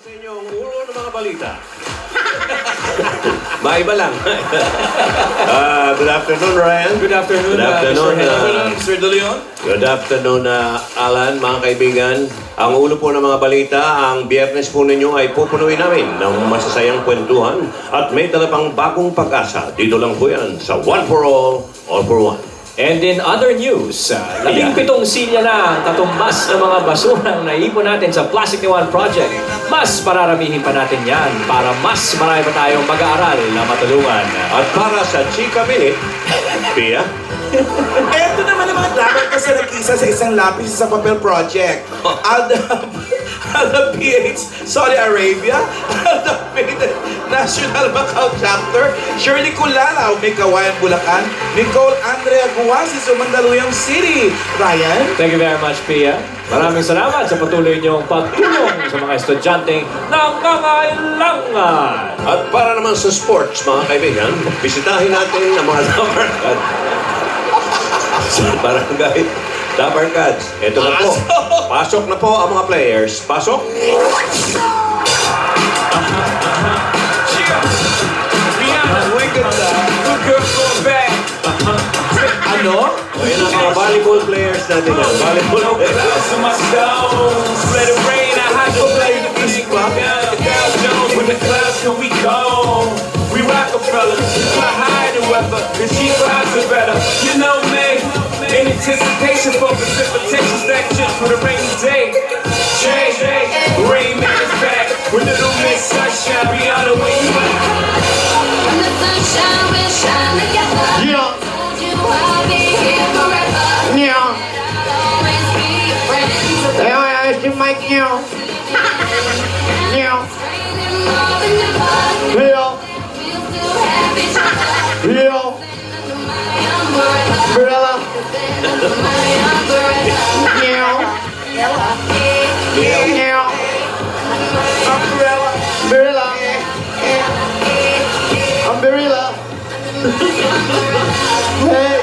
Sa inyong ulo ng mga balita. Maiba lang. Good afternoon, Ryan. Good afternoon, Good afternoon, Mr. De Leon. Good afternoon, Alan, mga kaibigan. Ang ulo po ng mga balita, ang biyernes po ninyo ay pupunuin namin ng masasayang kwentuhan at may dala pang bagong pag-asa. Dito lang po yan sa One for All for One. And in other news, 17 silya na ang katumbas ng mga basurang naipon natin sa Plastic Ni Juan Project. Mas pararamihin pa natin yan para mas marami pa tayong mag-aaral na matulungan. At para sa Chika Minute, Pia, Ito naman ang mga dapat ka sa nag-isa sa isang lapis sa papel project. Alda PH, Saudi Arabia, Alda PH, National Macau Chapter, Shirley Culala, may Kawayan Bulacan, Nicole Andrea Guasi sa Mandaluyong City. Ryan? Thank you very much, Pia. Maraming salamat sa patuloy niyong pagtulong sa mga estudyanteng nangangailangan. at para naman sa sports, mga kaibigan, bisitahin natin ang mga Dabarkad. Sa barangay Dabarkads. Ito na po. Pasok na po ang mga players. Pasok. Ano? O yan ang mga volleyball players natin yan. Volleyball players. We Rockefeller, fly high in the weather, the cheap clouds are better. You know me, in anticipation for precipitation, stack chips for the rainy day. Jay, the rain man is back with little Miss Sunshine. Rihanna, where you at? When the sunshine will shine together. Yeah. Told you I'll be here forever. Yeah. I'll always be friends. Ayun, si Mike niyo. Niyo. Raining more than ever. Niyo. We'll still have each other. Niyo. Under my umbrella. Umbrella. Under my umbrella. Niyo. Niyo. Umbrella. Umbrella. Umbrella. Hey.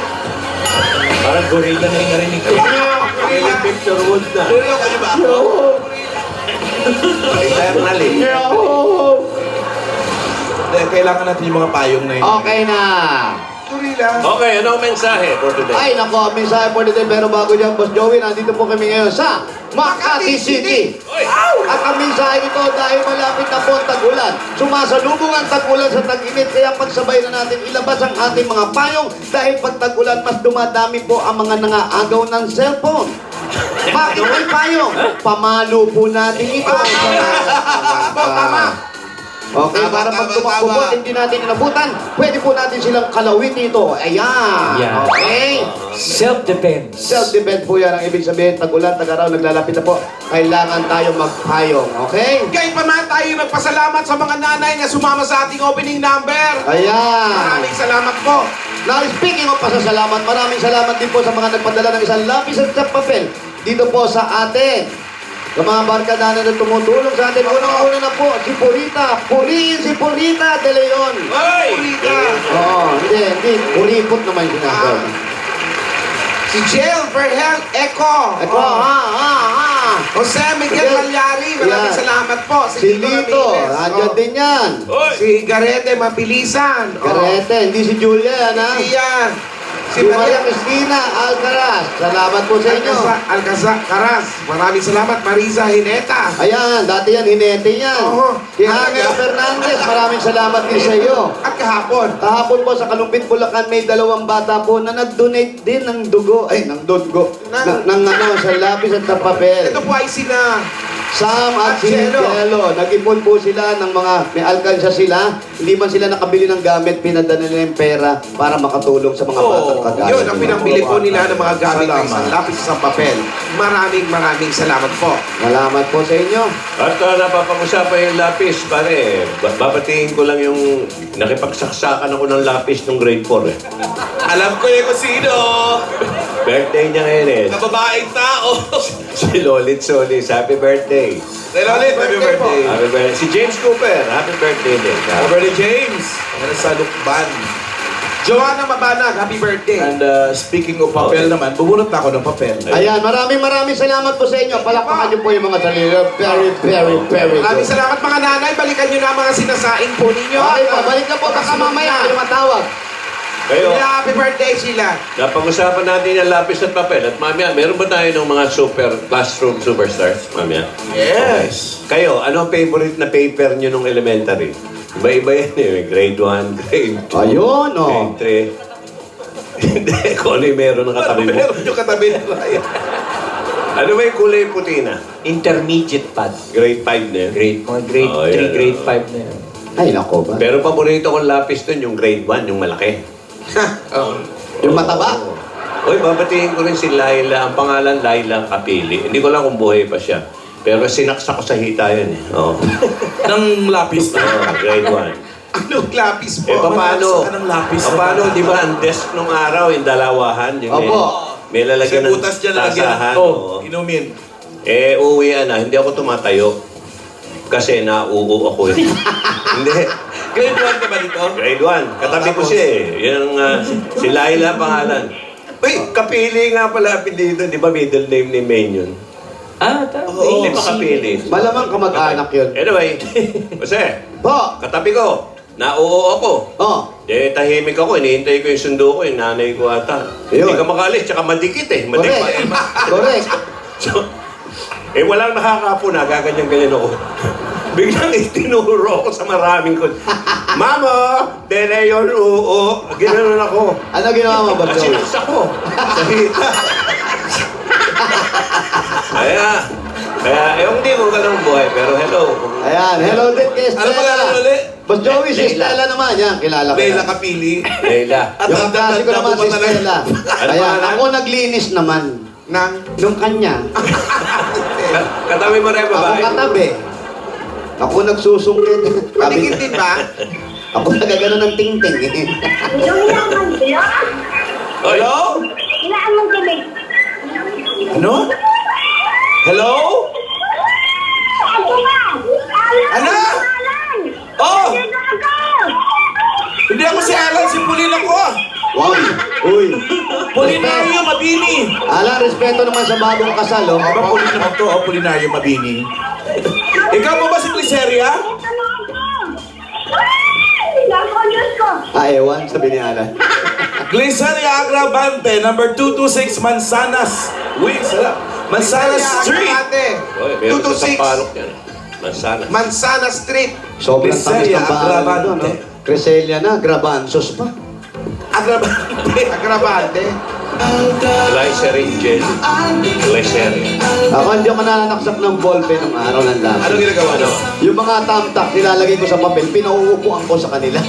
Parang gorilla na yung narinig ko. Niyo. Yung Victor Wood na. Pero kayo ba? Eternally. Niyo. Kailangan natin yung mga payong na yun. Okay na. Gorilla. Okay, ano ang mensahe for today? Ay, nako, mensahe po dito. Pero bago dyan, Boss Joey, nandito po kami ngayon sa Makati City. At ang mensahe ito dahil malapit na po ang tag-ulan. Sumasalubong ang tag-ulan sa tag-init, kaya pagsabay na natin ilabas ang ating mga payong dahil pag tag-ulan, mas dumadami po ang mga nangaagaw ng cellphone. Bakit may payong? Pamalo po natin ito. Tama. Okay, Tama, para pag tama, tumakbo po, tama. hindi natin inabutan, pwede po natin silang kalawin dito. Ayan. Yan. Okay. Self-defense. Self-defense po yan ang ibig sabihin. Tag-ulan, tag-araw, naglalapit na po. Kailangan tayo magpayong. Okay? Kahit pa man tayo magpasalamat sa mga nanay na sumama sa ating opening number. Ayan. Maraming salamat po. Now, speaking of pasasalamat, maraming salamat din po sa mga nagpadala ng isang lapis at isang papel dito po sa atin. Yung mga barkada na tumutulong sa atin. Unang-una na po, si Purita. Puriin si Purita de Leon. Hey! Purita. Oo, hindi. Puripot naman yung sinasabi. Si Jill Verhel Eco. Ito, ha. Jose Miguel Malyari. Maraming Yan. salamat po. Si Lito, andyan din yan. Si Garete Mapilisan. Karete, hindi si Julia yan, ha? Si yan. Si Si Maria Maria Cristina Alcaraz. Salamat po sa inyo. Alcaraz. Maraming salamat. Marisa Hineta. Ayan, dati yan, hinete yan. Oo. Si Hanga Fernandez, maraming salamat din sa iyo. At kahapon. Kahapon po sa Kalumpit, Bulacan, may 2 bata po na nag-donate din ng dugo. Ay, ng dugo. Ng ano, sa lapis at sa papel. Ito po ay sina Sam at si Jello. Jello. Nag-ipon po sila ng mga, may alkansya sila. Hindi man sila nakabili ng gamit, pinadala nila yung pera para makatulong sa mga batang kagaya. Yun ang pinambili po nila ng mga gamit ng Salamat. isang lapis sa papel. Maraming salamat po. Salamat po sa inyo. At napapag-usapan yung lapis, pare. Babatiin ko lang yung nakipagsaksakan ako ng lapis nung grade 4 eh. Alam ko yung kung sino. Birthday niya ngayon eh. Na babaeng tao. Si Lolit Solis, happy birthday. Lolit, happy birthday. Happy birthday. Si James Cooper, happy birthday din. Happy birthday, James. Ano sa Lukban. Joanna Mabanag, happy birthday. And speaking of papel naman, bubunot na ako ng papel. Ayan, maraming salamat po sa inyo. Palakpakan niyo po yung mga sarili. Very Maraming good. salamat mga nanay. Balikan nyo na ang mga sinasaing po ninyo. Okay po, balik na po. Baka mamaya kayo matawag. Kayo, Happy birthday sila. napag-usapan natin yung lapis at papel. At mamaya, meron ba tayo ng mga classroom superstars? Mamaya. Yes. Kayo, ano ang favorite na paper nyo nung elementary? Iba-iba yan eh. May grade 1, grade 2, Ayun, oh. grade 3. Hindi, kung ano yung meron ng katabi mo. Meron yung katabi ni Ryan. Ano ba yung kulay puti na? Intermediate pad. Grade 5 na yun. Mga grade Oh, 3, yan. grade 5 na yan. Ay, nako ba? Pero paborito kong lapis dun, yung grade 1, yung malaki. Yung mataba? Uy, babatiin ko rin si Laila. Ang pangalan, Laila Kapili. Hindi ko lang kung buhay pa siya. Pero sinaksak ko sa hita yun eh. Oo. Ng lapis na. Grade 1. Anong lapis po? Eh, paano? Anong lapis na? Paano, di ba, ang desk nung araw, yung dalawahan, yun Opo. May Kasi lalagyan ng butas dyan nalagyan. tasahan. Oh, oo. inumin. Eh, uwian na. Hindi ako tumatayo. Kasi nauuo ako eh. Hindi. Grade 1 ka ba dito? Grade 1. Katabi ko siya eh. Yung, si Laila pangalan. Uy, Kapili nga pala dito. Di ba middle name ni Maine yun? Tama. Hindi pa Kapili. Malamang kamag-anak yun. Anyway, Jose, Po! katabi ko. Nauuo ako. Oh, Eh, tahimik ako. Hinihintay ko yung sundo ko. Yung nanay ko ata. Yun. Hindi ka makalis. Tsaka madikit eh. correct. Correct. So, eh, walang nakakapo na. Gaganyan-ganyan ako. Biglang itinuro ako sa maraming ko. Mama! Dere yun, oo. Ginanon ako. Ano ginawa mo, Bob Joey? Sinaksak ko. Sa hita. Kaya, hindi ko ganun buhay. Pero hello. Ayan, hello din kay Ano pa Stella. ulit? Boss Joey, si Leila. Stella naman. Yan, kilala ko. Leila yan. Kapili. Leila. At Yung klase ko naman si Stella. Ano Ayan, pangalan? ako naglinis naman. Nang Nung kanya. Katabi mo rin Ako babae. katabi. Ako nagsusungkit. Patingin din ba? Ako nagagano ng ting-ting. Hello? Ano? Hello? Ano? Oh! Hindi ako si Alan, si Pulin ako. Wow. Uy. Polinario Mabini. Ala, respeto naman sa bagong kasal, oh. Aba, Pulin naman to, oh, Polinario Mabini. Ikaw mo ba si Gliceria? Ewan, sabi ni Ala. Gliceria Agravante, number 226 Manzanas. Uy, sarap. Manzanas Street. Oy, meron sa 226. Sampalok yan. Mansana. Mansana Street. Sobrang tamis Gliceria ng bahay Agravante. doon, no? Creselia na, Grabansos pa. Agravante. Agravante. Glycerin gel. Glycerin. Ako hindi ako nananaksak ng ballpen ng araw ng lahat. Ano ginagawa nyo? Yung mga tamtak, nilalagay ko sa papel, pinauupuan ko sa kanila.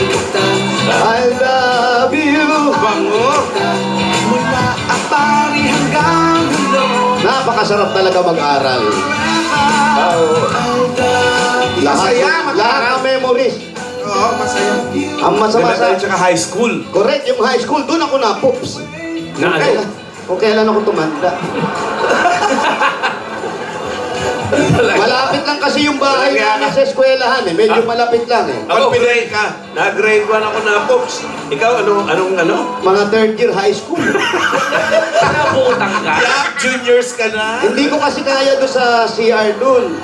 I love you. Bango. Napakasarap talaga mag-aral. Masaya mag-aral. Lahat ng memories. Oo, masaya. Ang masama sa... Elementary tsaka high school. Correct, yung high school, doon ako na-poops. Na ano? Kung kailan ako tumanda. Malapit lang kasi yung bahay namin sa eskwelahan eh. Medyo malapit lang eh. Ako, Confident grade ka. Na-grade 1 ako na Pops. Ikaw, anong? Mga third year high school. Nakabutang ka. Yeah, juniors ka na. Hindi ko kasi kaya doon sa CR doon.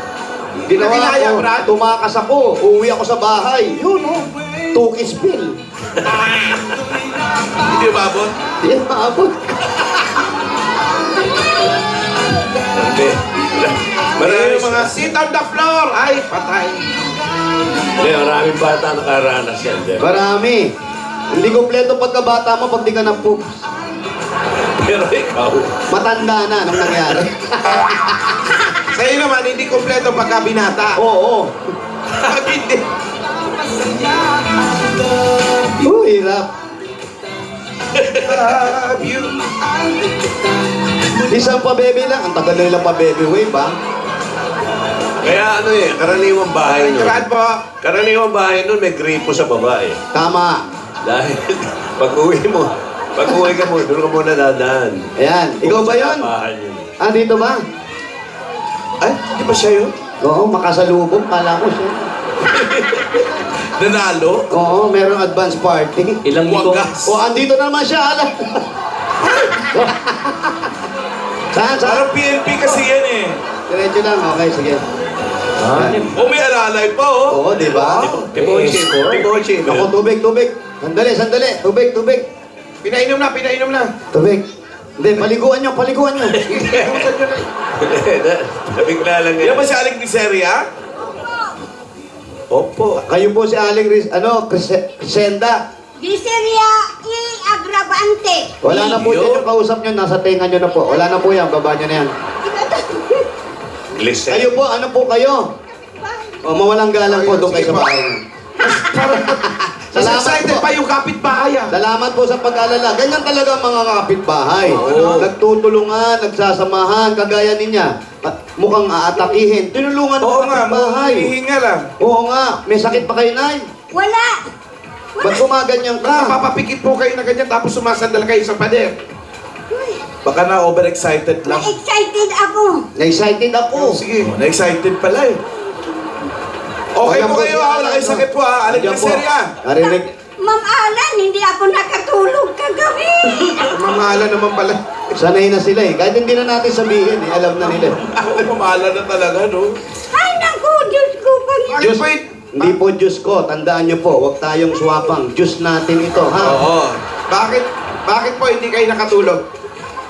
Ginawa Kinaya, ko, Brad? tumakas ako, uwi ako sa bahay. Yun oh, tukis bill. Hindi umabot. Di maabot. Hindi. Marami mga sit on the floor. Ay, patay. Hindi, maraming bata nakaranas yan. Di ba? Marami. Hindi kompleto pagkabata mo pag di ka na-poops. Pero ikaw, Matanda na nung nangyari. Sa'yo naman, hindi kompleto pagkabinata. Oo. Pag hindi. Hirap. Love you. Isang pa-baby lang. Ang tagal na nilang pa-baby wave, ba? kaya ano eh, karaniwang bahay nun. Karaan po. Karaniwang bahay nun, may gripo sa babae. Tama. Dahil, pag-uwi ka mo, doon ka muna dadaan. Ayan. Ikaw ba yun? Tapahan yun. Ah, dito ba? Ay, di ba siya yun? Oo, makasalubong. Kala ko siya. Nanalo? Oo, merong advance party. Ilang likong... Wagas. O, andito na naman siya, alam. Saan? Parang PNP kasi yan eh. Diretso lang, okay, sige. Oh, may alalay pa oh. Oo, di ba? Tibochi po. Ako, tubig. Sandali. Tubig. Pinainom na. Tubig. Hindi, paliguan nyo. Nabigla lang Yan yan. ba si Aling Miseria? Opo. Kayo po si Aling Crescenda. Diseria y agravante. Wala na po dyan yung kausap nyo, nasa tenga nyo na po. Wala na po yan, baba nyo na yan. Listen. Kayo po, ano po kayo? O, mawalang galang po doon kayo sa bahay nyo. Mas Salamat excited po. pa yung kapitbahay ah. Salamat po sa pag-alala. Ganyan talaga ang mga kapitbahay. Nagtutulungan, nagsasamahan, kagaya niya. Mukhang aatakihin. Tinulungan Oo ang nga, kapitbahay. hihinga lang. Oo nga. May sakit pa kayo, Nay? Wala. Ba't gumaganyan ka? Napapapikit po kayo na ganyan tapos sumasandal kayo sa pader. Baka na overexcited lang. Na-excited ako. Na-excited ako. Sige, na-excited pala eh. Okay Ayan po kayo ha, wala kayong sakit po ha. Aling Ayan po. Miseria. Narinig. Ma'am Alan, hindi ako nakatulog kagabi. Mamahala naman pala. Sanay na sila eh. Kahit hindi na natin sabihin eh. Alam na nila. Mamahala na talaga no. Ay, naku, Diyos ko, Panginoon. Diyos, hindi po Diyos ko. Tandaan nyo po. Huwag tayong swapang. Diyos natin ito, ha? Oo. Bakit po hindi kayo nakatulog?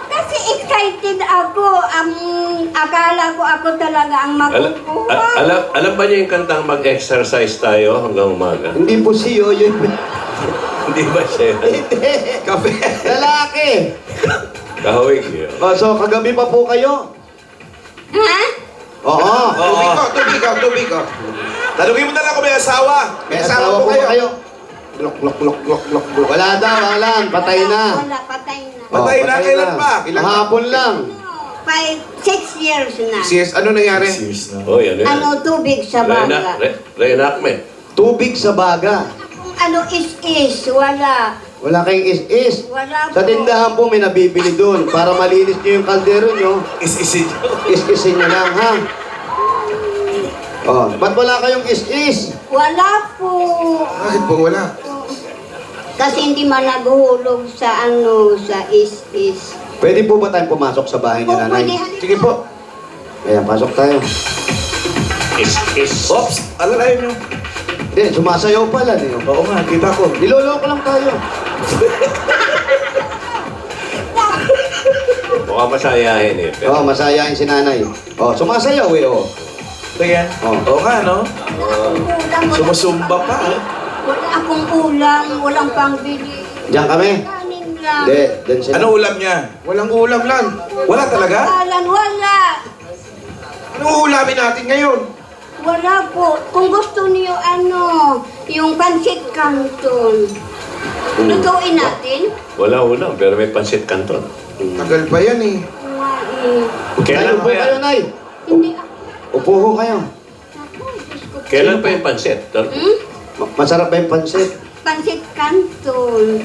Kasi excited ako. Akala ko ako talaga ang makukuha. Alam ba niyo yung kantang mag-exercise tayo hanggang umaga? Hindi po si Yoyo. Hindi ba siya? Kape. Lalaki. Kahawig niyo. So, kagabi pa po kayo? Ha? Oo. Tubig ko. Tanungin mo na lang kung may asawa. May asawa po kayo? Lok. Wala daw, walang. Patay na. Wala, patay na. Patay na, kailan pa? Hapon lang. 6 years na. Sis, ano nangyari? Oy, ano yan? Ano, tubig sa baga. Reenactment. Tubig sa baga. Ano, is, wala. Wala kayong is-is. Wala Sa po. tindahan po may nabibili doon. Para malinis nyo yung kaldero nyo, Is-isin. is-isin nyo lang, ha? Oh, ba't wala kayong is-is? Wala po. Bakit po wala? Kasi hindi man naghulog sa sa is. Pwede po ba tayong pumasok sa bahay niyo, Pwede, nanay? halika. Sige po. Ayan, pasok tayo. Is. Oops, alalayan nyo. Hindi, sumasayaw pala. Oo nga, kita ko. Niloloko lang tayo. Mukhang masayahin eh. Oh, masayain si nanay. Oh, sumasayaw eh, oh. Tingnan. Oh. Oo nga, no? Ulam, Sumusumba pa. Wala akong ulam, walang pangbili. Diyan kami? Kanin lang. Hindi, dyan sila. Ano ulam niya? Walang ulam lang. Wala talaga? Alan, wala. Anong ulamin natin ngayon? Wala po. Kung gusto niyo, yung pancit canton. Lutuin natin. Wala ulam, pero may pansit canton. Tagal pa yan eh. Kailan Tayo pa po kayo, yan? nay. Hindi Upo ho kayo. Kailan pa yung pansit? Masarap ba yung pansit? Pancit canton.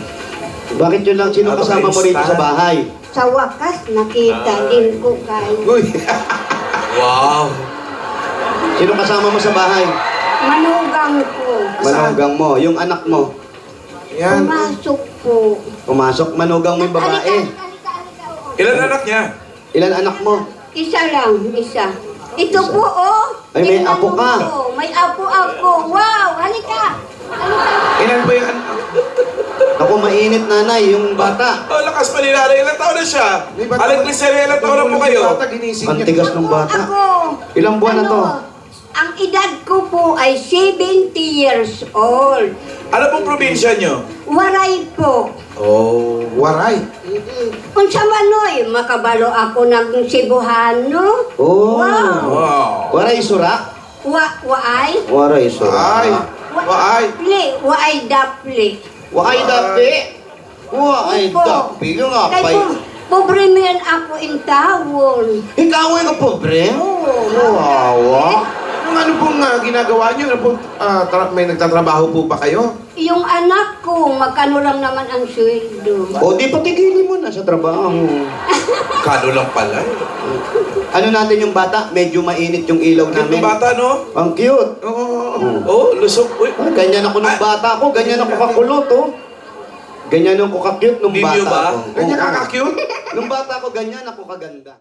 Bakit yun lang? Sino Ano kasama kayo, mo rito stan? sa bahay? Sa wakas, nakita din ko kayo. Uy. Wow. Sino kasama mo sa bahay? Manugang ko. Manugang mo. Yung anak mo. Yan. Pumasok po. Pumasok, manugang mo yung babae. Oo. Ilan anak niya? Ilan anak mo? Isa lang, isa. Ito po, oh. Ay, may Tingnan apo mo ka. po. May apo ako. Wow, halika. Ilan ba yung anak? Ako mainit, nanay, yung bata. Oh, lakas pa ni nanay. Ilan taon na siya? Aling Miseria, ilan taon na po kayo? Ang tigas ng bata. Ako. Ilang buwan na to? Ang edad ko po ay 70 years old. Ano pong probinsya nyo? Waray po. Oh, Waray. Kung sa Manoy, makabalo ako ng Cebuano. Oh. Wow. Wow. Waray sura? Waay. Waray sura. Ay. Waay. Waay dapli. Waay dapi. Waay Opo. dapi. Yung Kaya apay. po, pobre man ako in tawon. Ikaw ay ka pobre? Wawa. Ano pong ginagawa nyo? Ano pong, may nagtatrabaho po ba kayo? Yung anak ko, magkano lang naman ang sweldo. O di patigilin mo na sa trabaho. Kano lang pala. Ano natin yung bata? Medyo mainit yung ilaw Yung namin. bata, no? Ang cute. Oo. Oh, lusog. Uy, Ah, ganyan ako nung bata ko, ganyan ako kakulot, oh. Ganyan ako ka-cute nung Ninyo bata ba? ko. Ganyan Oo. ka-cute? Nung bata ko, ganyan ako kaganda.